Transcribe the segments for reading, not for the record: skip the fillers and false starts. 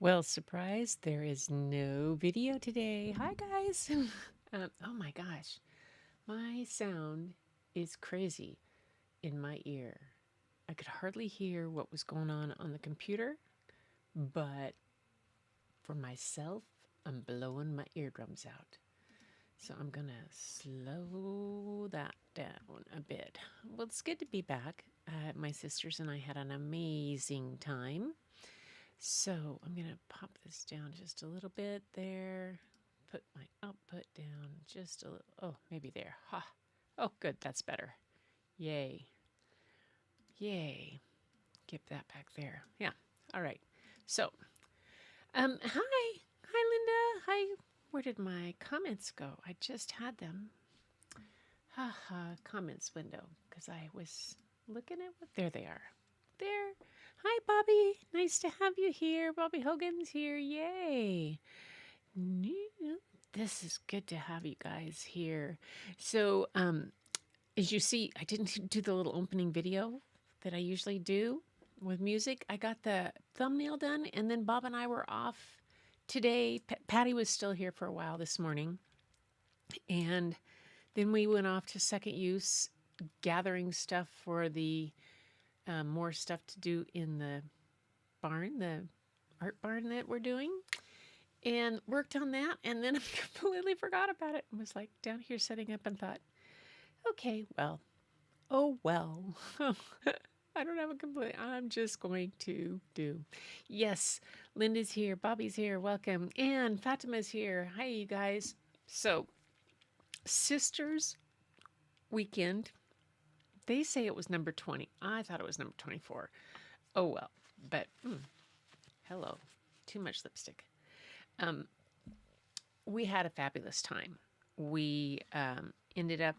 Well, surprise, there is no video today. Hi, guys. Oh my gosh, my sound is crazy in my ear. I could hardly hear what was going on the computer, but for myself, I'm blowing my eardrums out. So I'm gonna slow that down a bit. Well, it's good to be back. My sisters and I had an amazing time. So I'm going to pop this down just a little bit there. Put my output down just a little. Oh, maybe there. Ha. Oh, good. That's better. Yay. Yay. Get that back there. Yeah. All right. So, hi. Hi, Linda. Hi. Where did my comments go? I just had them. Ha ha. Comments window. Because I was looking at what. There they are. There. Hi, Bobby. Nice to have you here. Bobby Hogan's here. Yay. This is good to have you guys here. So, as you see, I didn't do the little opening video that I usually do with music. I got the thumbnail done, and then Bob and I were off today. Patty was still here for a while this morning, and then we went off to second use, gathering stuff for the more stuff to do in the barn, the art barn that we're doing, and worked on that. And then I completely forgot about it and was like down here setting up and thought, okay, well, oh well. I don't have a complaint. I'm just going to do. Yes, Linda's here. Bobby's here. Welcome. And Fatima's here. Hi, you guys. So, Sisters Weekend. They say it was number 20. I thought it was number 24. Oh, well. But, hello. Too much lipstick. We had a fabulous time. We ended up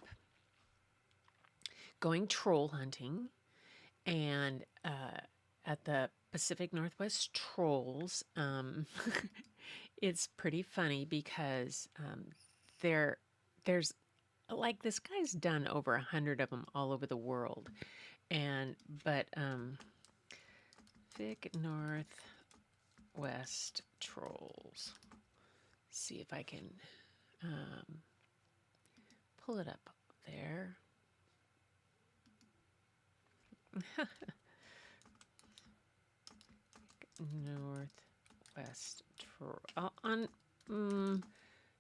going troll hunting, and at the Pacific Northwest Trolls, it's pretty funny because there's like this guy's done over 100 of them all over the world, but Pacific Northwest Trolls. See if I can pull it up there. Northwest on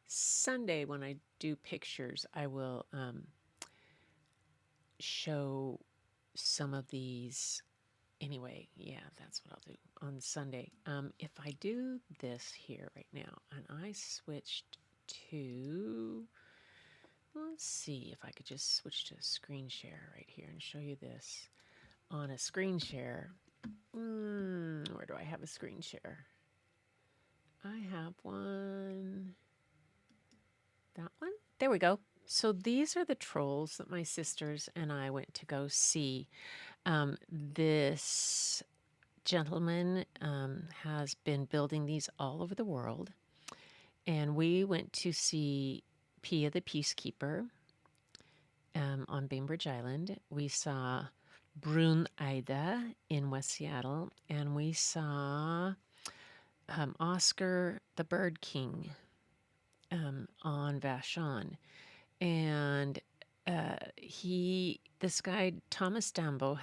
Sunday when I do pictures, I will show some of these. Anyway, yeah, that's what I'll do on Sunday. If I do this here right now, and I switched to, let's see if I could just switch to screen share right here and show you this on a screen share. Where do I have a screen share? I have one. That one? There we go. So these are the trolls that my sisters and I went to go see. This gentleman has been building these all over the world. And we went to see Pia the Peacekeeper on Bainbridge Island. We saw Brun Ida in West Seattle. And we saw Oscar the Bird King on Vashon. And this guy, Thomas Dambo,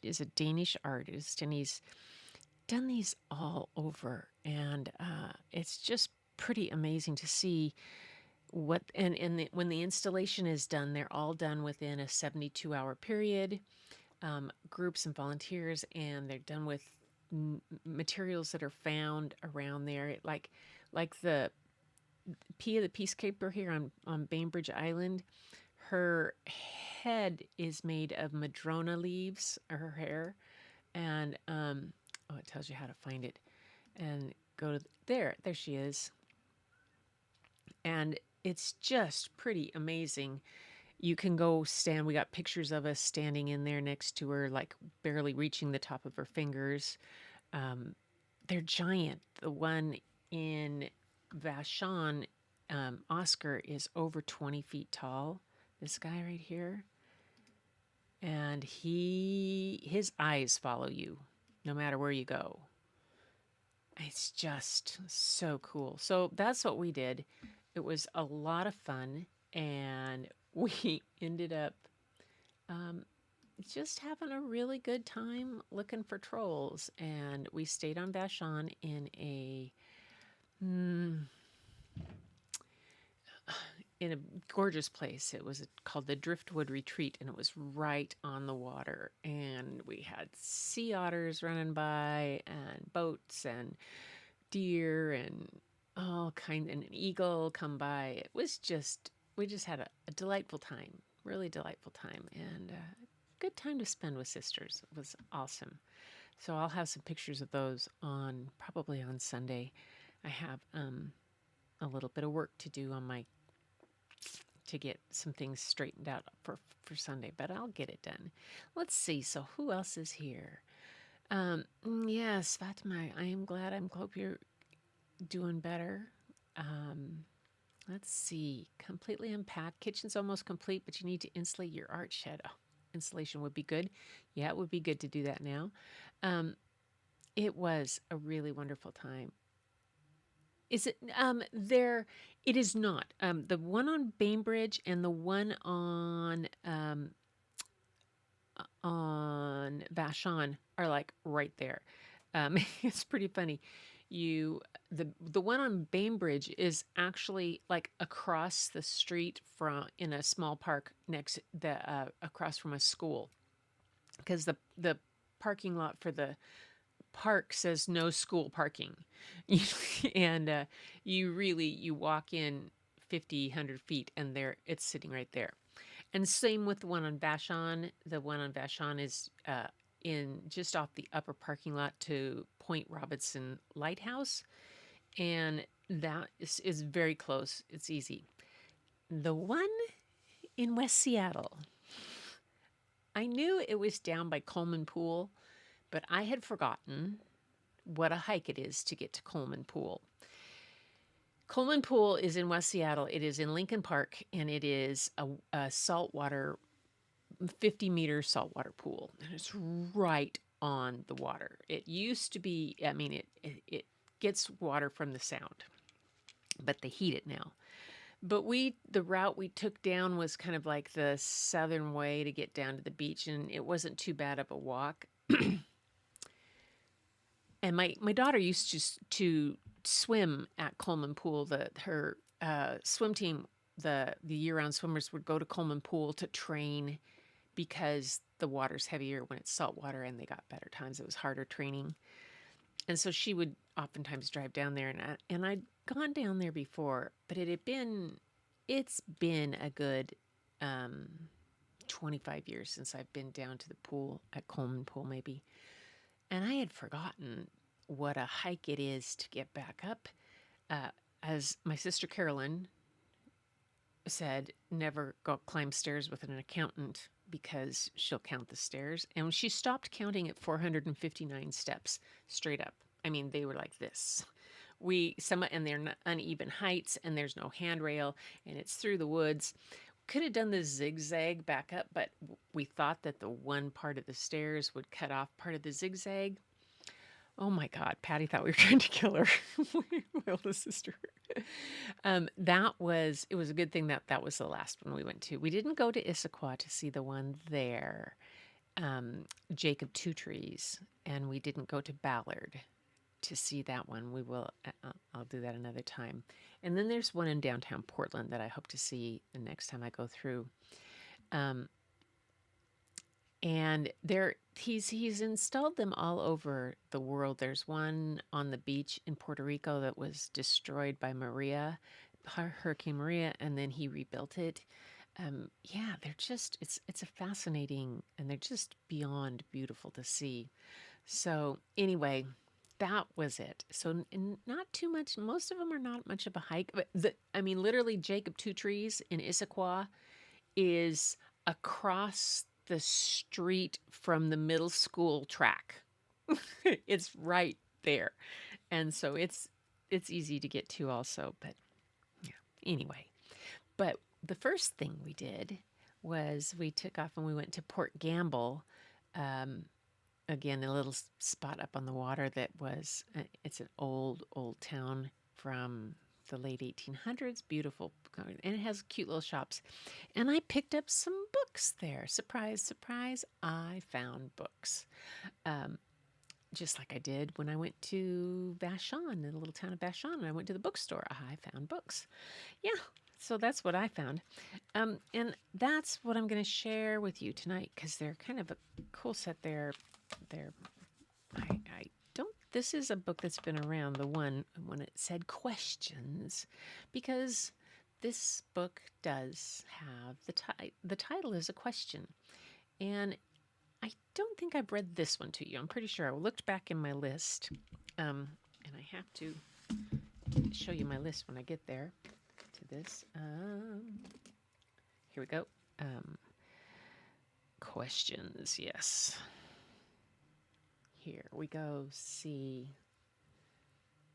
is a Danish artist, and he's done these all over. And it's just pretty amazing to see what, when the installation is done, they're all done within a 72-hour period, groups and volunteers, and they're done with materials that are found around there, like the Pia the Peacekeeper here on Bainbridge Island. Her head is made of madrona leaves, her hair, and it tells you how to find it. And go to there she is. And it's just pretty amazing. You can go stand, we got pictures of us standing in there next to her, like barely reaching the top of her fingers. They're giant. The one in Vashon, Oscar, is over 20 feet tall. This guy right here. And his eyes follow you no matter where you go. It's just so cool. So that's what we did. It was a lot of fun, and we ended up um, just having a really good time looking for trolls. And we stayed on Vashon mm, in a gorgeous place. It was called the Driftwood Retreat, and it was right on the water. And we had sea otters running by, and boats, and deer, and all kind, and an eagle come by. It was just we just had a delightful time, really delightful time, and a good time to spend with sisters. It was awesome. So I'll have some pictures of those on probably on Sunday. I have a little bit of work to do on my to get some things straightened out for Sunday, but I'll get it done. Let's see. So who else is here? Yes, Fatima. I am glad. Hope you're doing better. Um, let's see. Completely unpacked. Kitchen's almost complete, but you need to insulate your art shed. Oh, insulation would be good. Yeah, it would be good to do that now. Um, it was a really wonderful time. Is it there? It is not. The one on Bainbridge and the one on Vashon are like right there. It's pretty funny. You the one on Bainbridge is actually like across the street from in a small park next the across from a school because the parking lot for the park says no school parking. And you walk in 50 100 feet and there it's sitting right there. And same with the one on Vashon. The one on Vashon is in just off the upper parking lot to Point Robinson Lighthouse, and that is very close. It's easy. The one in West Seattle, I knew it was down by Coleman Pool, but I had forgotten what a hike it is to get to Coleman Pool. Coleman Pool is in West Seattle. It is in Lincoln Park, and it is a saltwater 50-meter saltwater pool, and it's right on the water. It used to be, I mean, it gets water from the sound, but they heat it now. But the route we took down was kind of like the southern way to get down to the beach, and it wasn't too bad of a walk. And my daughter used to swim at Coleman Pool. Her swim team, the year-round swimmers would go to Coleman Pool to train because the water's heavier when it's salt water, and they got better times. It was harder training. And so she would oftentimes drive down there, and I'd gone down there before, but it's been a good 25 years since I've been down to the pool at Coleman Pool maybe. And I had forgotten what a hike it is to get back up. As my sister Carolyn said, never go climb stairs with an accountant because she'll count the stairs. And she stopped counting at 459 steps straight up. I mean, they were like this. And they're uneven heights, and there's no handrail, and it's through the woods. Could have done the zigzag back up, but we thought that the one part of the stairs would cut off part of the zigzag. Oh my God, Patty thought we were trying to kill her, my oldest sister. It was a good thing that was the last one we went to. We didn't go to Issaquah to see the one there, Jacob Two Trees, and we didn't go to Ballard to see that one. We will, I'll do that another time. And then there's one in downtown Portland that I hope to see the next time I go through. And he's installed them all over the world. There's one on the beach in Puerto Rico that was destroyed by Hurricane Maria, and then he rebuilt it. Yeah, it's a fascinating, and they're just beyond beautiful to see. So anyway, that was it. So not too much. Most of them are not much of a hike. But literally, Jacob Two Trees in Issaquah is across the street from the middle school track. It's right there. And so it's easy to get to also, but yeah. Anyway, but the first thing we did was we took off and we went to Port Gamble. again, a little spot up on the water that was, it's an old town from the late 1800s, beautiful, and it has cute little shops. And I picked up some books there. Surprise, surprise, I found books. Um, just like I did when I went to Vashon, the little town of Vashon, and I went to the bookstore. I found books. Yeah, so that's what I found. And that's what I'm going to share with you tonight because they're kind of a cool set. They're I don't. This is a book that's been around. The one when it said questions, because this book does have the title is a question, and I don't think I've read this one to you. I'm pretty sure I looked back in my list, and I have to show you my list when I get there to this. Here we go. Questions, yes. Here we go. See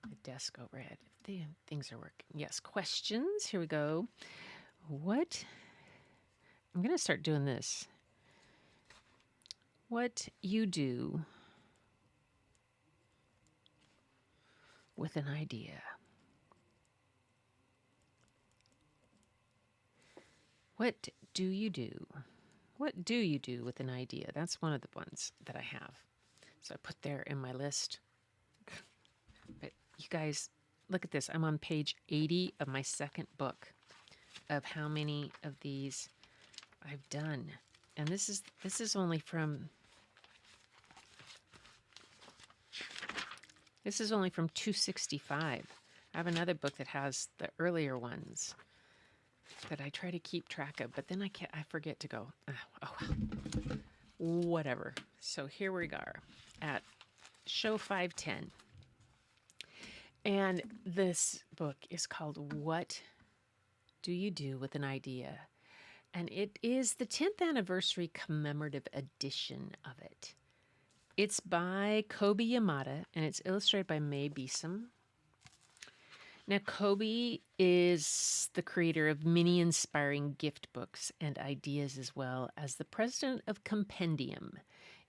the desk overhead. Things are working. Yes, questions. Here we go. What? I'm going to start doing this. What you do with an idea. What do you do? What do you do with an idea? That's one of the ones that I have. So I put there in my list. But you guys, look at this. I'm on page 80 of my second book of how many of these I've done. And this is only from 265. I have another book that has the earlier ones that I try to keep track of, but then I forget to go. Oh, whatever. So here we are at show 510. And this book is called What Do You Do with an Idea? And it is the 10th anniversary commemorative edition of it. It's by Kobe Yamada, and it's illustrated by May Beeson. Now, Kobe is the creator of many inspiring gift books and ideas, as well as the president of Compendium,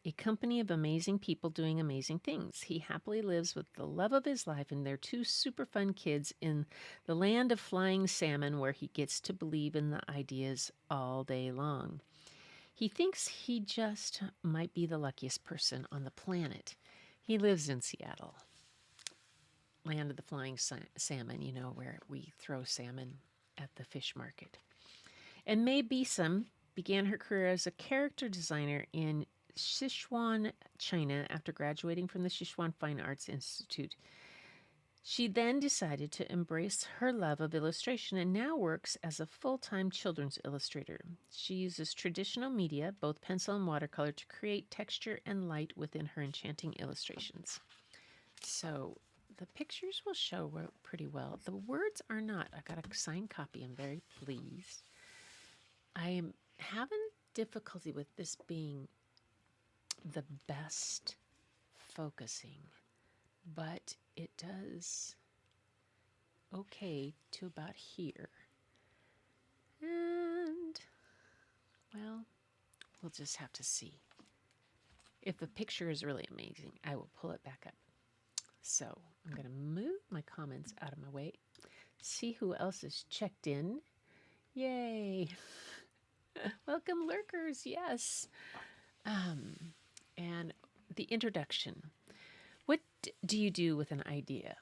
a company of amazing people doing amazing things. He happily lives with the love of his life and their two super fun kids in the land of flying salmon, where he gets to believe in the ideas all day long. He thinks he just might be the luckiest person on the planet. He lives in Seattle, land of the flying salmon, you know, where we throw salmon at the fish market. And May Beeson began her career as a character designer in Sichuan, China, after graduating from the Sichuan Fine Arts Institute. She then decided to embrace her love of illustration and now works as a full-time children's illustrator. She uses traditional media, both pencil and watercolor, to create texture and light within her enchanting illustrations. So the pictures will show pretty well. The words are not. I got a signed copy. I'm very pleased. I am having difficulty with this being the best focusing, but it does okay to about here. And, well, we'll just have to see. If the picture is really amazing, I will pull it back up. So I'm going to move my comments out of my way. See who else is checked in. Yay. Welcome, lurkers. Yes. And the introduction. What do you do with an idea?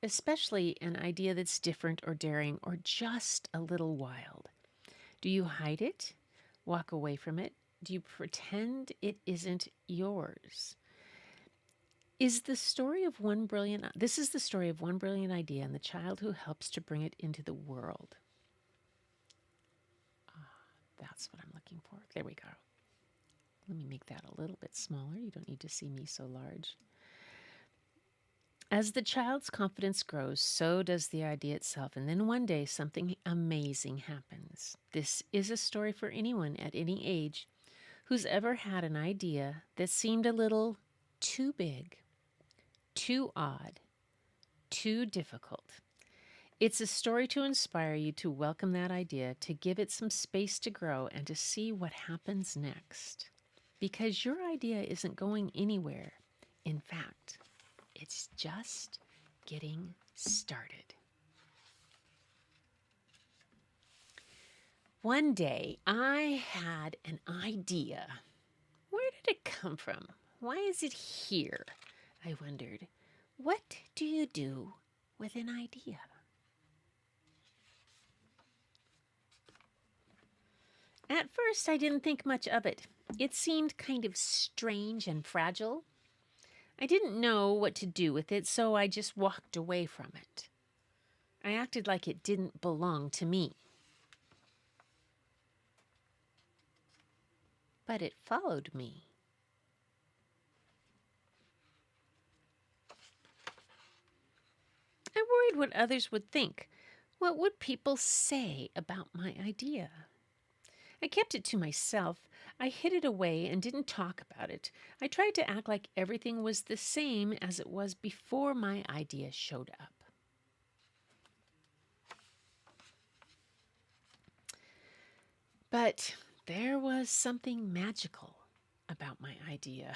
Especially an idea that's different or daring or just a little wild. Do you hide it? Walk away from it? Do you pretend it isn't yours? This is the story of one brilliant idea and the child who helps to bring it into the world. That's what I'm looking for. There we go. Let me make that a little bit smaller. You don't need to see me so large. As the child's confidence grows, so does the idea itself. And then one day, something amazing happens. This is a story for anyone at any age who's ever had an idea that seemed a little too big, too odd, too difficult. It's a story to inspire you to welcome that idea, to give it some space to grow, and to see what happens next. because your idea isn't going anywhere. In fact, it's just getting started. One day, I had an idea. Where did it come from? Why is it here? I wondered. What do you do with an idea? At first, I didn't think much of it. It seemed kind of strange and fragile. I didn't know what to do with it, so I just walked away from it. I acted like it didn't belong to me. But it followed me. I worried what others would think. What would people say about my idea? I kept it to myself. I hid it away and didn't talk about it. I tried to act like everything was the same as it was before my idea showed up. But there was something magical about my idea.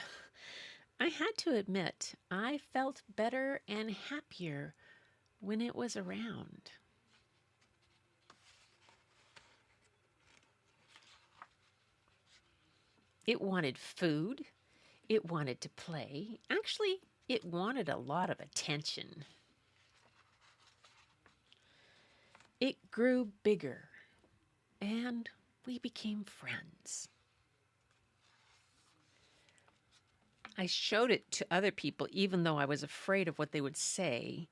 I had to admit, I felt better and happier when it was around. It wanted food. It wanted to play. Actually, it wanted a lot of attention. It grew bigger, and we became friends. I showed it to other people even though I was afraid of what they would say.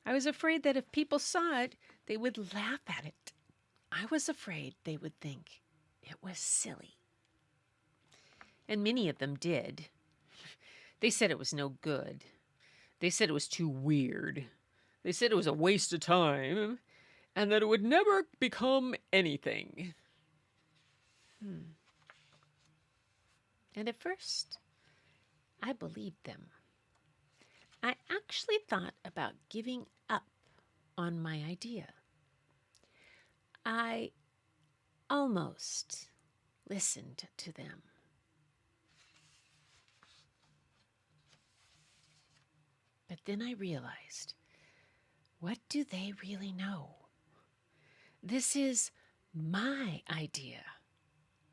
I was afraid that if people saw it, they would laugh at it. I was afraid they would think it was silly. And many of them did. They said it was no good. They said it was too weird. They said it was a waste of time and that it would never become anything. And at first, I believed them. I actually thought about giving up on my idea. I almost listened to them. But then I realized, what do they really know? This is my idea,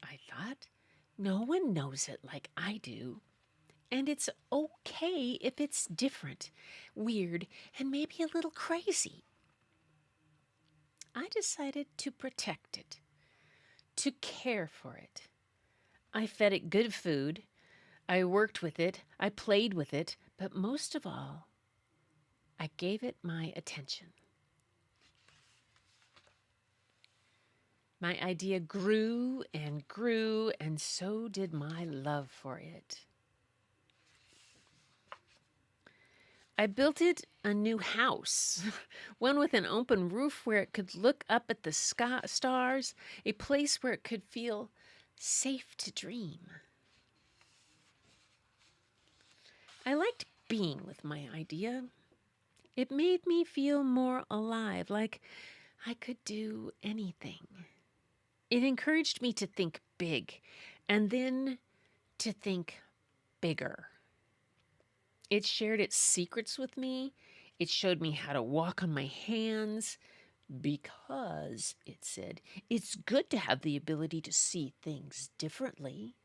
I thought. No one knows it like I do. And it's okay if it's different, weird, and maybe a little crazy. I decided to protect it, to care for it. I fed it good food. I worked with it. I played with it. But most of all, I gave it my attention. My idea grew, and so did my love for it. I built it a new house, one with an open roof where it could look up at the stars, a place where it could feel safe to dream. I liked being with my idea. It made me feel more alive, like I could do anything. It encouraged me to think big, and then to think bigger. It shared its secrets with me. It showed me how to walk on my hands because, it said, it's good to have the ability to see things differently.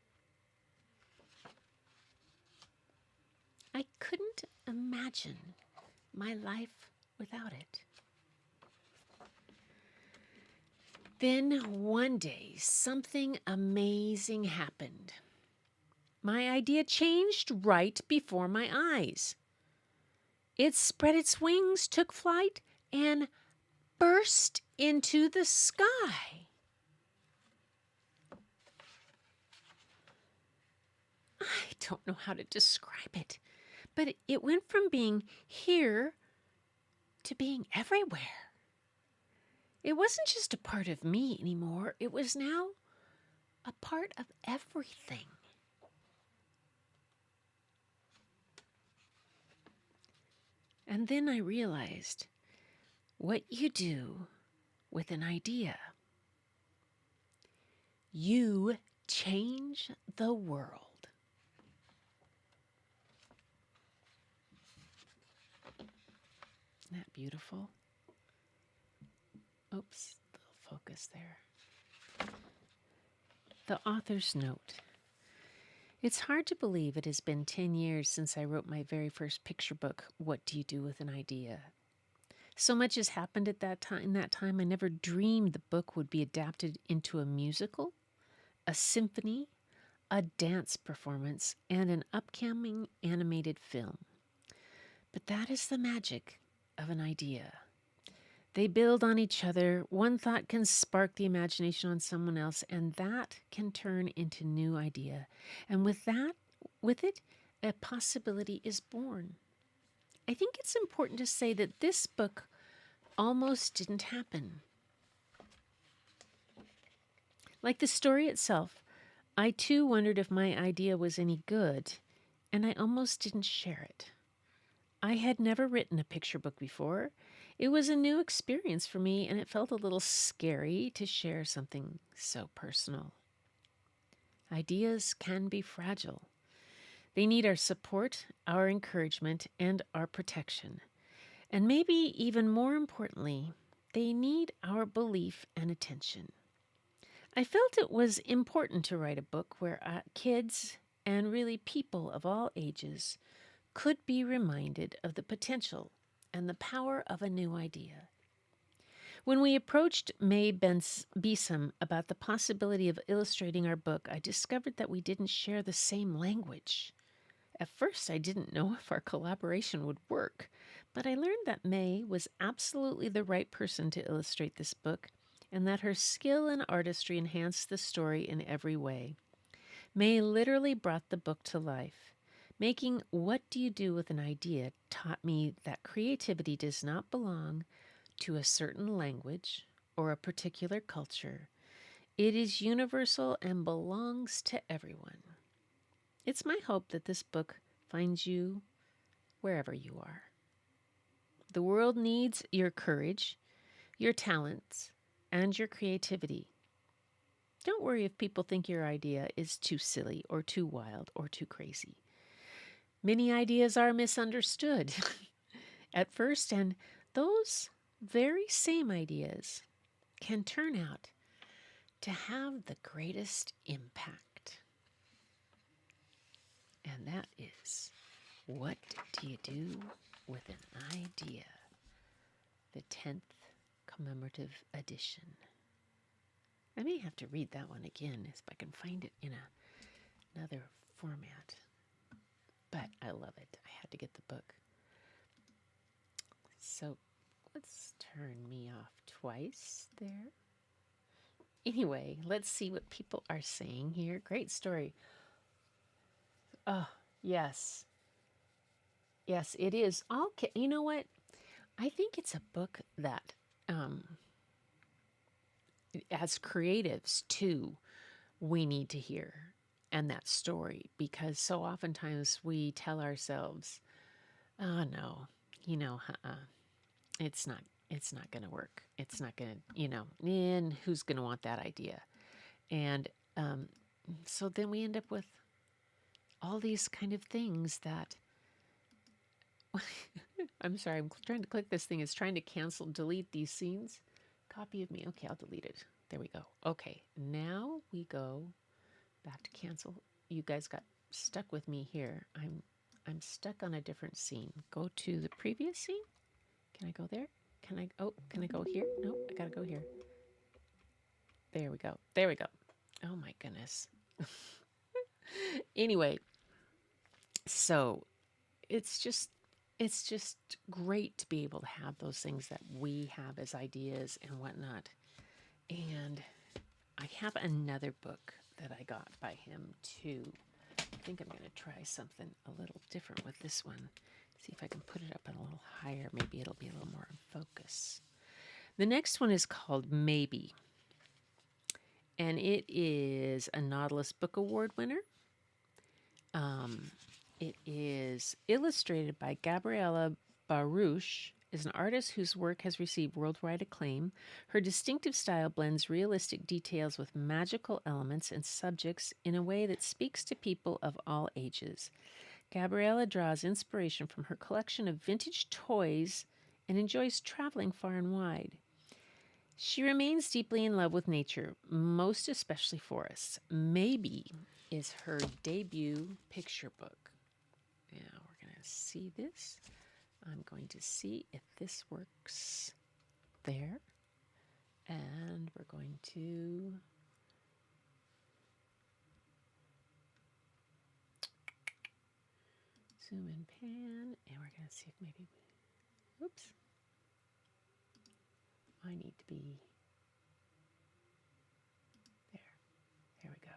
I couldn't imagine my life without it. Then one day, something amazing happened. My idea changed right before my eyes. It spread its wings, took flight, and burst into the sky. I don't know how to describe it, but it went from being here to being everywhere. It wasn't just a part of me anymore. It was now a part of everything. And then I realized what you do with an idea. You change the world. Isn't that beautiful? Oops, little focus there. The author's note. It's hard to believe it has been 10 years since I wrote my very first picture book, What Do You Do with an Idea? So much has happened at that time. In that time, I never dreamed the book would be adapted into a musical, a symphony, a dance performance, and an upcoming animated film. But that is the magic of an idea. They build on each other. One thought can spark the imagination on someone else, and that can turn into new idea. And with it, a possibility is born. I think it's important to say that this book almost didn't happen. Like the story itself, I too wondered if my idea was any good, and I almost didn't share it. I had never written a picture book before. It was a new experience for me, and it felt a little scary to share something so personal. Ideas can be fragile. They need our support, our encouragement, and our protection. And maybe even more importantly, they need our belief and attention. I felt it was important to write a book where kids and really people of all ages could be reminded of the potential and the power of a new idea. When we approached May Beeson about the possibility of illustrating our book, I discovered that we didn't share the same language. At first, I didn't know if our collaboration would work, but I learned that May was absolutely the right person to illustrate this book, and that her skill and artistry enhanced the story in every way. May literally brought the book to life. Making What Do You Do with an Idea taught me that creativity does not belong to a certain language or a particular culture. It is universal and belongs to everyone. It's my hope that this book finds you wherever you are. The world needs your courage, your talents, and your creativity. Don't worry if people think your idea is too silly or too wild or too crazy. Many ideas are misunderstood at first, and those very same ideas can turn out to have the greatest impact. And that is, What Do You Do with an Idea? The 10th commemorative edition. I may have to read that one again if I can find it in another format. But I love it. I had to get the book. So let's turn me off twice there. Anyway, let's see what people are saying here. Great story. Oh, yes. Yes, it is. Okay, you know what? I think it's a book that, as creatives too, we need to hear, and that story, because so oftentimes we tell ourselves, oh no, it's not going to work. It's not going to, and who's going to want that idea? And so then we end up with all these kind of things that, I'm sorry, I'm trying to click this thing. It's trying to delete these scenes. Copy of me. Okay, I'll delete it. There we go. Okay, now we go back to cancel. You guys got stuck with me here. I'm stuck on a different scene. Go to the previous scene. Can I go there? Can I go here? No, I gotta go here. There we go. There we go. Oh my goodness. Anyway, so it's just great to be able to have those things that we have as ideas and whatnot. And I have another book that I got by him too. I think I'm going to try something a little different with this one. See if I can put it up a little higher. Maybe it'll be a little more in focus. The next one is called Maybe. And it is a Nautilus Book Award winner. It is illustrated by Gabriella Baruch, is an artist whose work has received worldwide acclaim. Her distinctive style blends realistic details with magical elements and subjects in a way that speaks to people of all ages. Gabriella draws inspiration from her collection of vintage toys and enjoys traveling far and wide. She remains deeply in love with nature, most especially forests. Maybe is her debut picture book. Now we're going to see this. I'm going to see if this works there. And we're going to zoom and pan, and we're going to see if maybe, oops, I need to be there. There we go.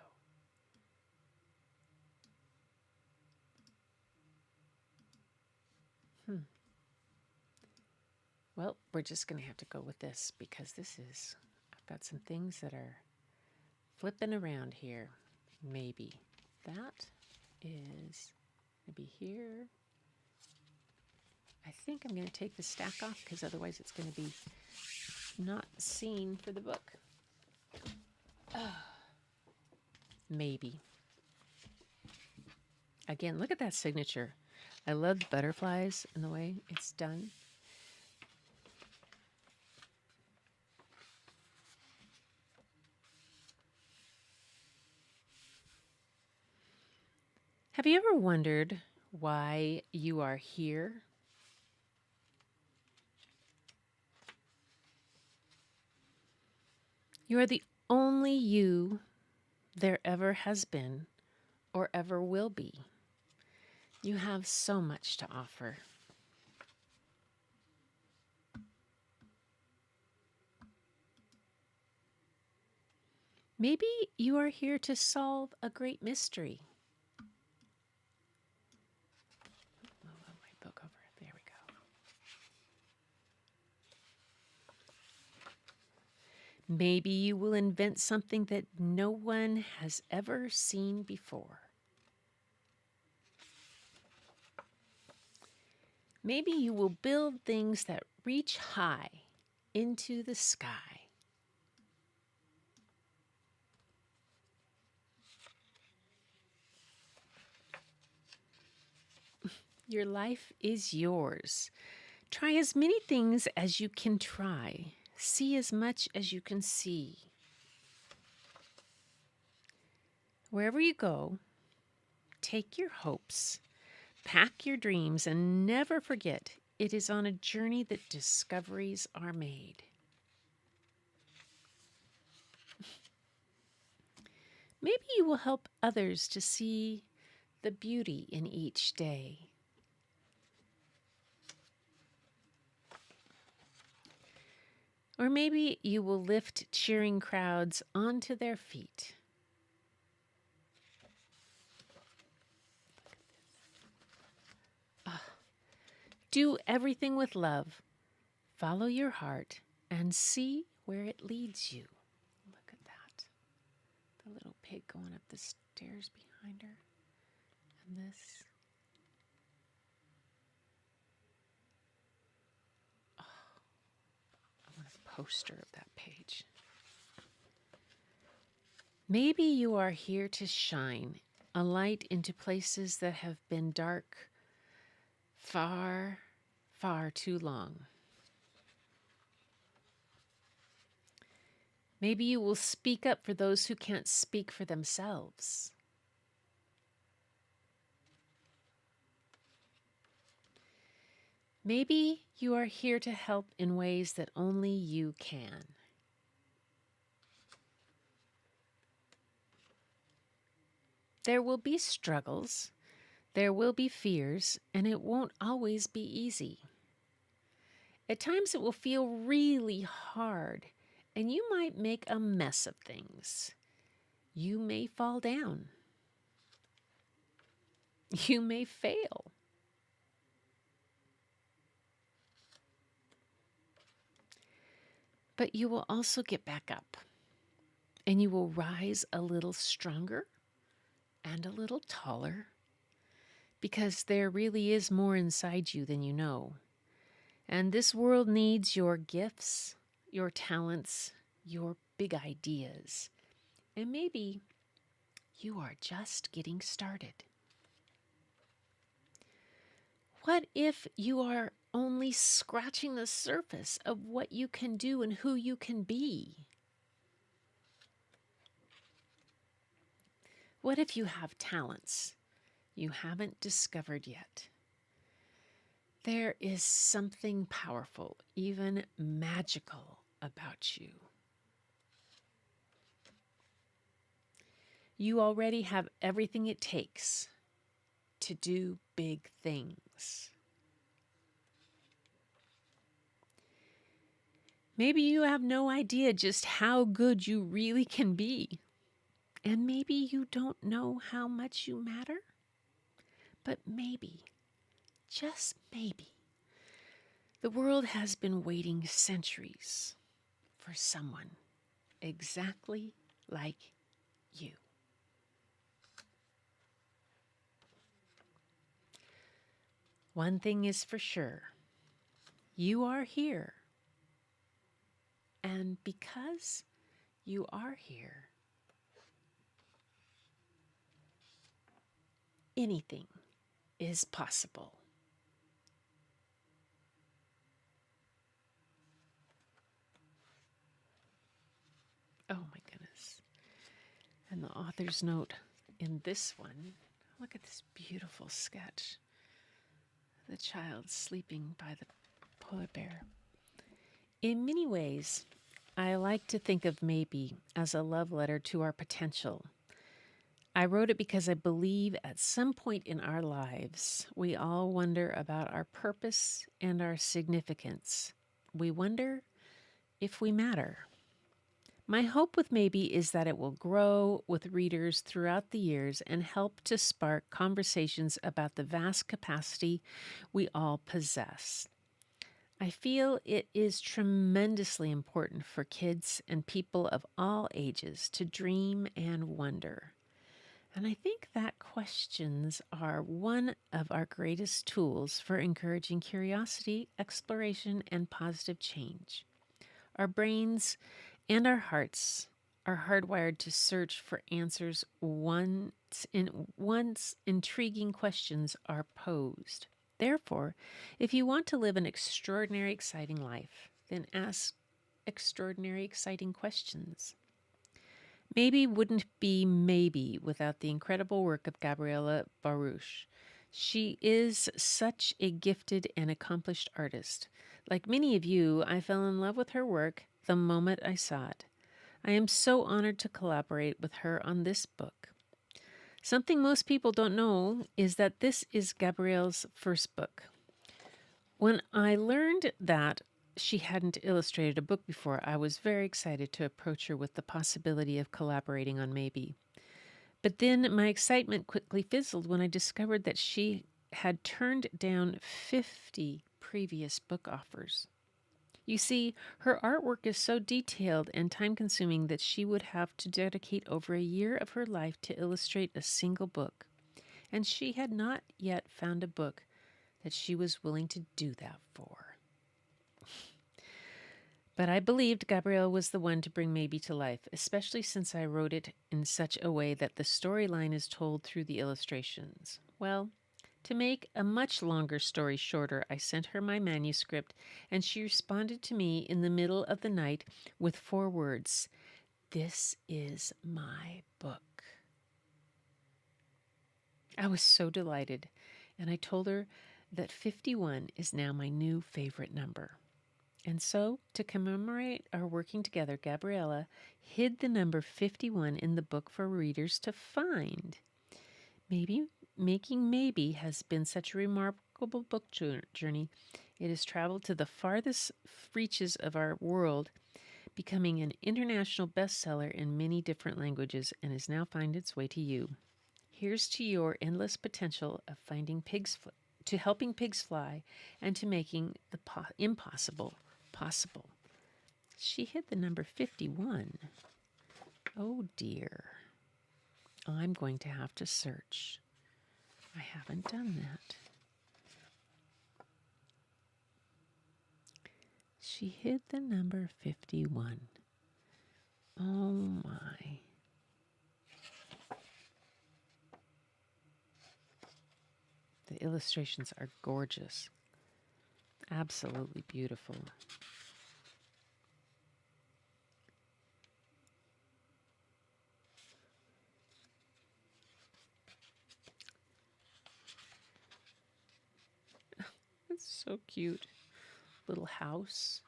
Well, we're just going to have to go with this because I've got some things that are flipping around here. Maybe that is maybe here. I think I'm going to take the stack off because otherwise it's going to be not seen for the book. Maybe. Again, look at that signature. I love the butterflies and the way it's done. Have you ever wondered why you are here? You are the only you there ever has been or ever will be. You have so much to offer. Maybe you are here to solve a great mystery. Move my book over. There we go. Maybe you will invent something that no one has ever seen before. Maybe you will build things that reach high into the sky. Your life is yours. Try as many things as you can try. See as much as you can see. Wherever you go, take your hopes, pack your dreams, and never forget it is on a journey that discoveries are made. Maybe you will help others to see the beauty in each day. Or maybe you will lift cheering crowds onto their feet. Do everything with love. Follow your heart and see where it leads you. Look at that. The little pig going up the stairs behind her. And this. Oh, I want a poster of that page. Maybe you are here to shine a light into places that have been dark far, far too long. Maybe you will speak up for those who can't speak for themselves. Maybe you are here to help in ways that only you can. There will be struggles, there will be fears, and it won't always be easy. At times it will feel really hard, and you might make a mess of things. You may fall down. You may fail. But you will also get back up, and you will rise a little stronger and a little taller, because there really is more inside you than you know. And this world needs your gifts, your talents, your big ideas. And maybe you are just getting started. What if you are only scratching the surface of what you can do and who you can be. What if you have talents you haven't discovered yet? There is something powerful, even magical, about you. You already have everything it takes to do big things. Maybe you have no idea just how good you really can be. And maybe you don't know how much you matter. But maybe, just maybe, the world has been waiting centuries for someone exactly like you. One thing is for sure, you are here. And because you are here, anything is possible. Oh my goodness. And the author's note in this one, look at this beautiful sketch. The child sleeping by the polar bear. In many ways, I like to think of Maybe as a love letter to our potential. I wrote it because I believe at some point in our lives, we all wonder about our purpose and our significance. We wonder if we matter. My hope with Maybe is that it will grow with readers throughout the years and help to spark conversations about the vast capacity we all possess. I feel it is tremendously important for kids and people of all ages to dream and wonder. And I think that questions are one of our greatest tools for encouraging curiosity, exploration, and positive change. Our brains and our hearts are hardwired to search for answers once intriguing questions are posed. Therefore, if you want to live an extraordinary, exciting life, then ask extraordinary, exciting questions. Maybe wouldn't be Maybe without the incredible work of Gabriella Baruch. She is such a gifted and accomplished artist. Like many of you, I fell in love with her work the moment I saw it. I am so honored to collaborate with her on this book. Something most people don't know is that this is Gabrielle's first book. When I learned that she hadn't illustrated a book before, I was very excited to approach her with the possibility of collaborating on Maybe. But then my excitement quickly fizzled when I discovered that she had turned down 50 previous book offers. You see, her artwork is so detailed and time consuming that she would have to dedicate over a year of her life to illustrate a single book. And she had not yet found a book that she was willing to do that for. But I believed Gabrielle was the one to bring Maybe to life, especially since I wrote it in such a way that the storyline is told through the illustrations. Well, to make a much longer story shorter, I sent her my manuscript, and she responded to me in the middle of the night with 4 words: "This is my book." I was so delighted, and I told her that 51 is now my new favorite number. And so, to commemorate our working together, Gabriella hid the number 51 in the book for readers to find. Maybe making Maybe has been such a remarkable book journey. It has traveled to the farthest reaches of our world, becoming an international bestseller in many different languages, and is now finding its way to you. Here's to your endless potential of to helping pigs fly, and to making the impossible possible. She hit the number 51. Oh dear. I'm going to have to search. I haven't done that. She hit the number 51. Oh my. The illustrations are gorgeous. Absolutely beautiful. It's so cute. Little house.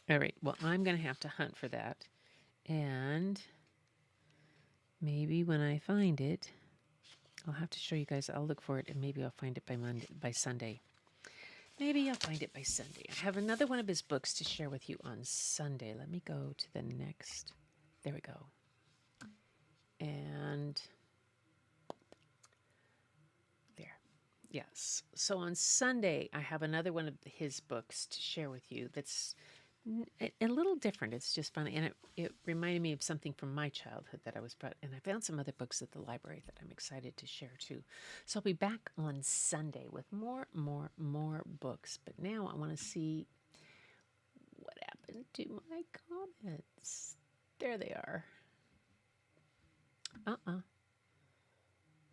All right, well, I'm going to have to hunt for that. And maybe when I find it, I'll have to show you guys. I'll look for it, and maybe I'll find it by Sunday. Maybe I'll find it by Sunday. I have another one of his books to share with you on Sunday. Let me go to the next. There we go. And there. Yes. So on Sunday, I have another one of his books to share with you that's a little different. It's just fun. And it reminded me of something from my childhood that I was brought. And I found some other books at the library that I'm excited to share too. So I'll be back on Sunday with more books. But now I want to see what happened to my comments. There they are.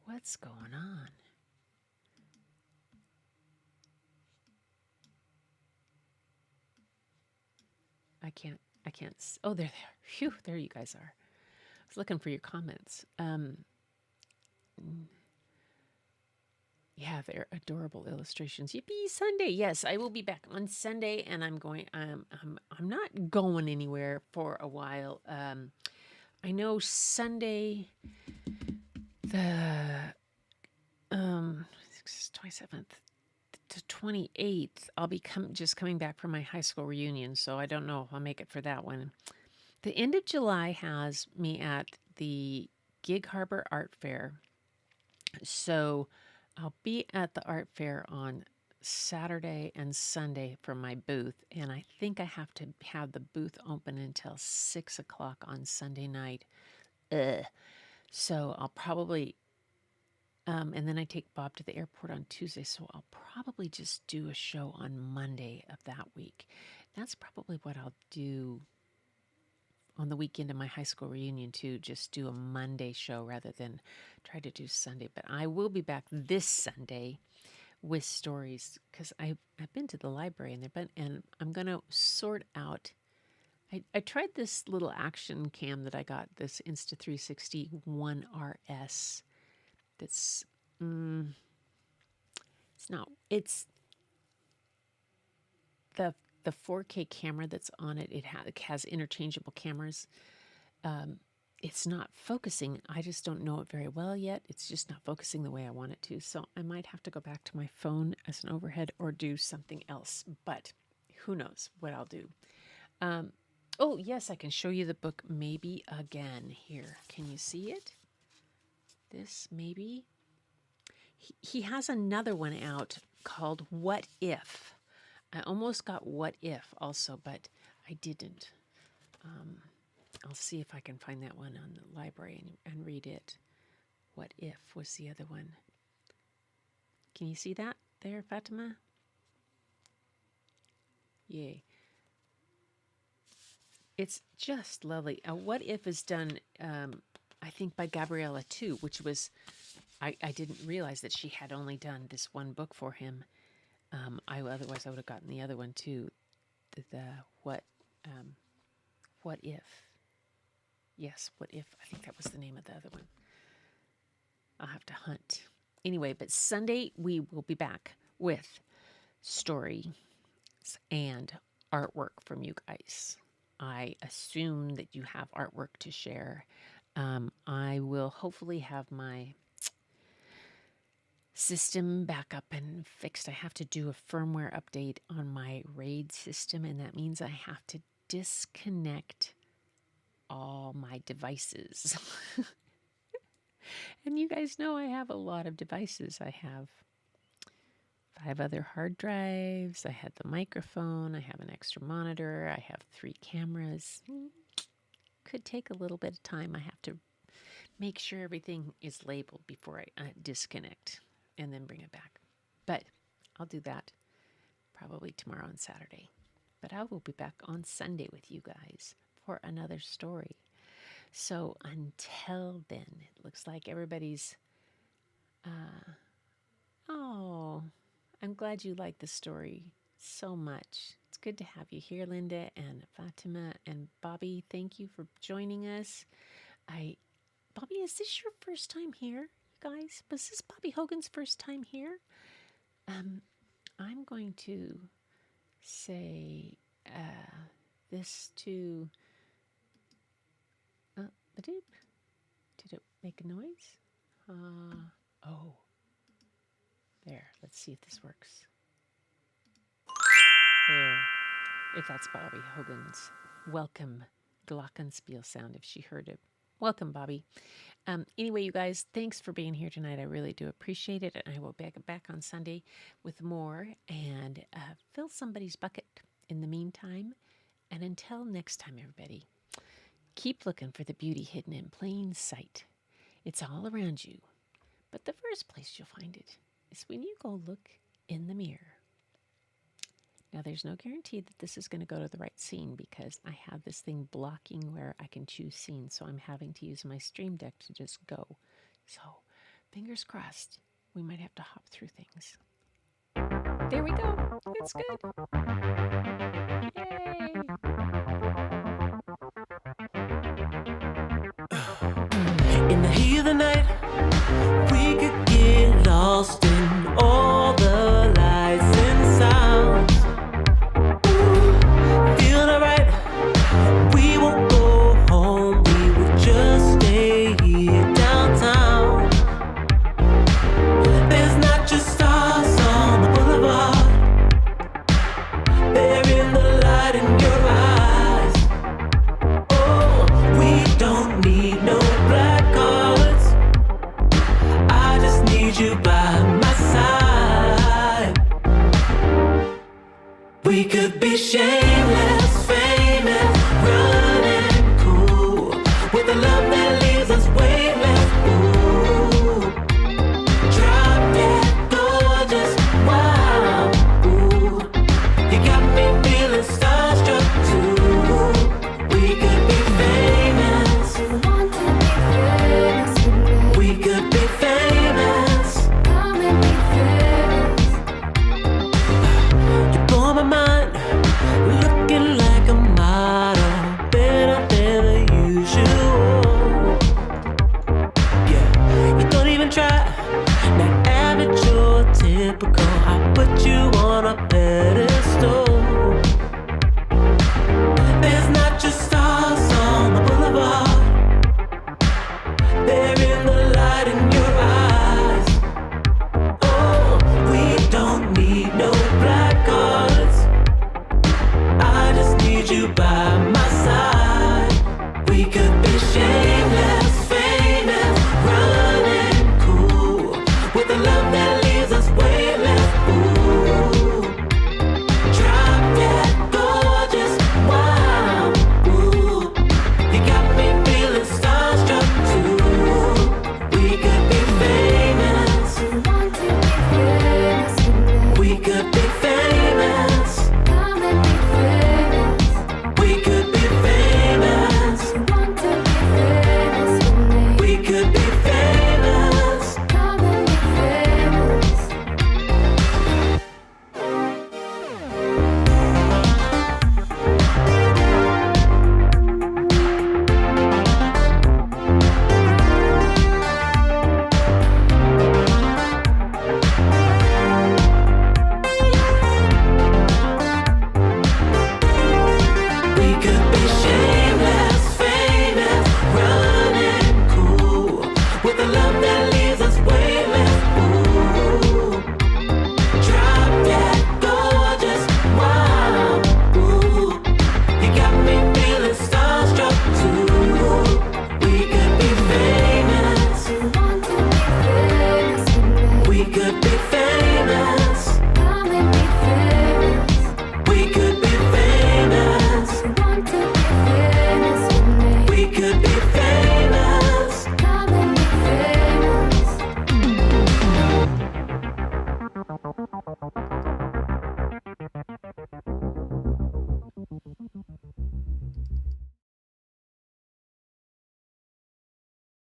What's going on? I can't. Oh, there they are. Phew, there you guys are. I was looking for your comments. Yeah, they're adorable illustrations. Yippee Sunday! Yes, I will be back on Sunday, and I'm going. I'm not going anywhere for a while. I know Sunday, the 27th to 28th, I'll be just coming back from my high school reunion, so I don't know if I'll make it for that one. The end of July has me at the Gig Harbor Art Fair. So I'll be at the art fair on Saturday and Sunday for my booth. And I think I have to have the booth open until 6 o'clock on Sunday night. So I'll probably, and then I take Bob to the airport on Tuesday. So I'll probably just do a show on Monday of that week. That's probably what I'll do on the weekend of my high school reunion too, just do a Monday show rather than try to do Sunday. But I will be back this Sunday with stories because I've been to the library and I'm gonna sort out. I tried this little action cam that I got, this Insta360 One RS. That's it's the 4K camera that's on it. It has interchangeable cameras. It's not focusing. I just don't know it very well yet. It's just not focusing the way I want it to. So I might have to go back to my phone as an overhead or do something else. But who knows what I'll do. Oh, yes, I can show you the book maybe again here. Can you see it? This maybe. He has another one out called What If. I almost got What If also, but I didn't. I'll see if I can find that one on the library and read it. What If was the other one. Can you see that there, Fatima? Yay. It's just lovely. What If is done, I think, by Gabriella too, which was, I didn't realize that she had only done this one book for him. Otherwise I would have gotten the other one too. What If. Yes, What If. I think that was the name of the other one. I'll have to hunt. Anyway, but Sunday we will be back with stories and artwork from you guys. I assume that you have artwork to share. I will hopefully have my system back up and fixed. I have to do a firmware update on my RAID system, and that means I have to disconnect all my devices. And you guys know I have a lot of devices. I have 5 other hard drives. I had the microphone. I have an extra monitor. I have 3 cameras. Could take a little bit of time. I have to make sure everything is labeled before I disconnect and then bring it back. But I'll do that probably tomorrow and Saturday. But I will be back on Sunday with you guys for another story. So until then, it looks like everybody's, oh, I'm glad you like the story so much. It's good to have you here, Linda and Fatima and Bobby. Thank you for joining us. Bobby, is this your first time here, you guys? Was this Bobby Hogan's first time here? I'm going to say this to. Did it make a noise? Oh. There, let's see if this works. There. If that's Bobby Hogan's welcome glockenspiel sound, if she heard it. Welcome, Bobby. Anyway, you guys, thanks for being here tonight. I really do appreciate it. And I will be back on Sunday with more and fill somebody's bucket in the meantime. And until next time, everybody, keep looking for the beauty hidden in plain sight. It's all around you. But the first place you'll find it is when you go look in the mirror. Now, there's no guarantee that this is going to go to the right scene because I have this thing blocking where I can choose scenes. So I'm having to use my Stream Deck to just go. So fingers crossed, we might have to hop through things. There we go. It's good. Yay. In the heat of the night, we could get lost in all the lights and sounds. Feeling alright, we won't go home, we will just stay here downtown. There's not just stars on the boulevard, they're in the light in your eyes. Oh, we don't need no black cards, I just need you by my side. We could be shameless, famous, running cool, with a love that leaves us weightless. Ooh, drop dead gorgeous, wow. Ooh, you got me feeling starstruck too. We could be famous, Want to be famous with me? we could be famous. Come and be famous. You blow my mind, looking like a model, better than the usual. Yeah, you don't even try, not average or typical. I put you on a pedestal.